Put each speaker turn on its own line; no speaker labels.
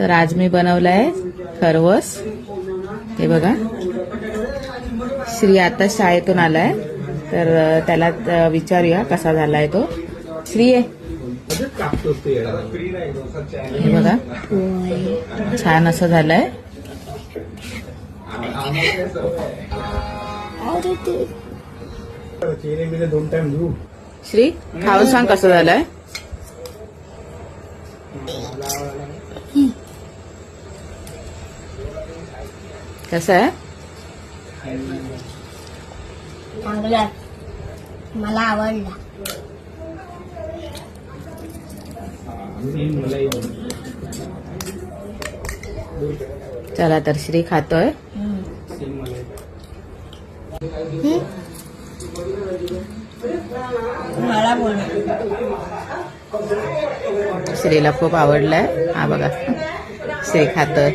तर आज मी बनवलाय खरवस. हे बघा, श्री आता शाळेतून आलाय, तर त्याला विचारूया कसा झालाय तो. श्री आहे, हे बघा छान असं झालंय. श्री खाऊन सांग कसं झालंय. कसं आहे?
चांगला, मला आवडला.
चला तर श्री खातोय.
मला बोल.
श्रीला खूप आवडलाय. हा बघा, श्री खातोय.